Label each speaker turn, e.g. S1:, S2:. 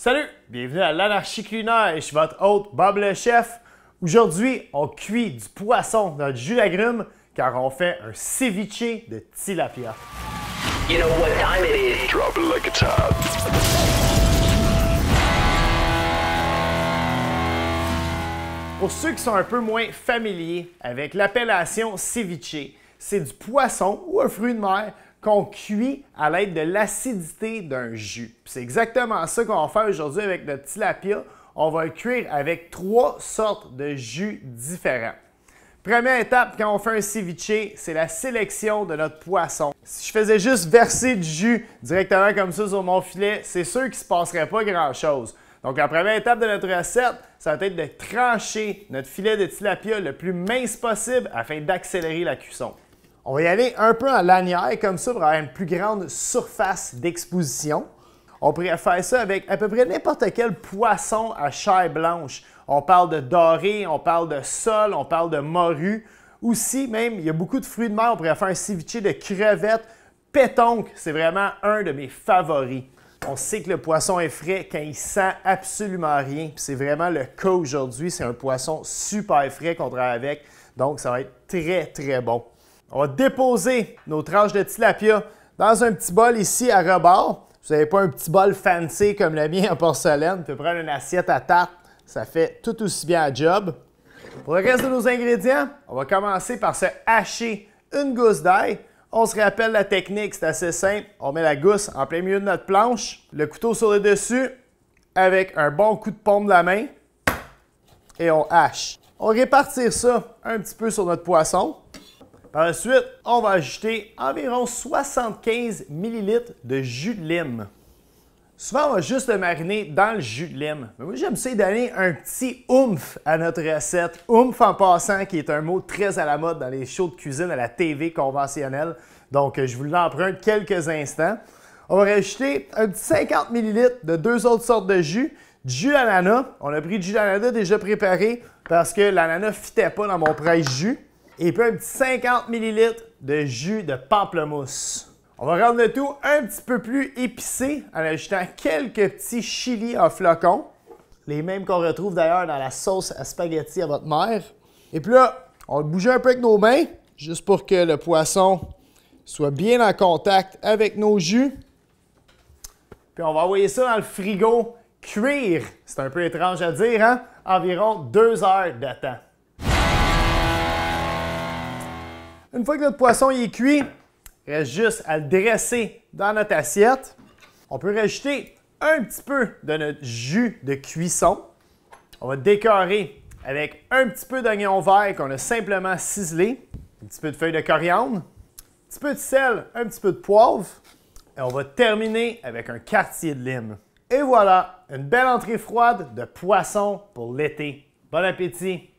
S1: Salut! Bienvenue à l'Anarchie culinaire, je suis votre hôte Bob le chef. Aujourd'hui, on cuit du poisson dans du jus d'agrumes car on fait un ceviche de tilapia.
S2: You know what time it is.
S3: Drop it like it's hot.
S1: Pour ceux qui sont un peu moins familiers avec l'appellation ceviche, c'est du poisson ou un fruit de mer qu'on cuit à l'aide de l'acidité d'un jus. C'est exactement ça qu'on va faire aujourd'hui avec notre tilapia. On va le cuire avec 3 sortes de jus différents. Première étape quand on fait un ceviche, c'est la sélection de notre poisson. Si je faisais juste verser du jus directement comme ça sur mon filet, c'est sûr qu'il ne se passerait pas grand-chose. Donc la première étape de notre recette, ça va être de trancher notre filet de tilapia le plus mince possible afin d'accélérer la cuisson. On va y aller un peu en lanière comme ça pour avoir une plus grande surface d'exposition. On pourrait faire ça avec à peu près n'importe quel poisson à chair blanche. On parle de doré, on parle de sole, on parle de morue. Aussi, même, il y a beaucoup de fruits de mer. On pourrait faire un ceviche de crevettes. Pétonque, c'est vraiment un de mes favoris. On sait que le poisson est frais quand il sent absolument rien. C'est vraiment le cas aujourd'hui. C'est un poisson super frais qu'on travaille avec. Donc, ça va être très, très bon. On va déposer nos tranches de tilapia dans un petit bol ici à rebord. Vous n'avez pas un petit bol fancy comme le mien en porcelaine. Vous pouvez prendre une assiette à tarte. Ça fait tout aussi bien la job. Pour le reste de nos ingrédients, on va commencer par se hacher une gousse d'ail. On se rappelle la technique, c'est assez simple. On met la gousse en plein milieu de notre planche, le couteau sur le dessus, avec un bon coup de paume de la main, et on hache. On va répartir ça un petit peu sur notre poisson. Par la suite, on va ajouter environ 75 ml de jus de lime. Souvent, on va juste le mariner dans le jus de lime. Mais moi, j'aime ça donner un petit oomph à notre recette. Oomph en passant, qui est un mot très à la mode dans les shows de cuisine à la TV conventionnelle. Donc, je vous l'emprunte quelques instants. On va rajouter un petit 50 ml de 2 autres sortes de jus. Du jus d'ananas. On a pris du jus d'ananas déjà préparé parce que l'ananas ne fitait pas dans mon presse jus. Et puis un petit 50 ml de jus de pamplemousse. On va rendre le tout un petit peu plus épicé en ajoutant quelques petits chilis en flocons. Les mêmes qu'on retrouve d'ailleurs dans la sauce à spaghetti à votre mère. Et puis là, on va bouger un peu avec nos mains, juste pour que le poisson soit bien en contact avec nos jus. Puis on va envoyer ça dans le frigo cuire. C'est un peu étrange à dire, hein? Environ 2 heures de temps. Une fois que notre poisson est cuit, il reste juste à le dresser dans notre assiette. On peut rajouter un petit peu de notre jus de cuisson. On va décorer avec un petit peu d'oignon vert qu'on a simplement ciselé, un petit peu de feuilles de coriandre, un petit peu de sel, un petit peu de poivre. Et on va terminer avec un quartier de lime. Et voilà, une belle entrée froide de poisson pour l'été. Bon appétit!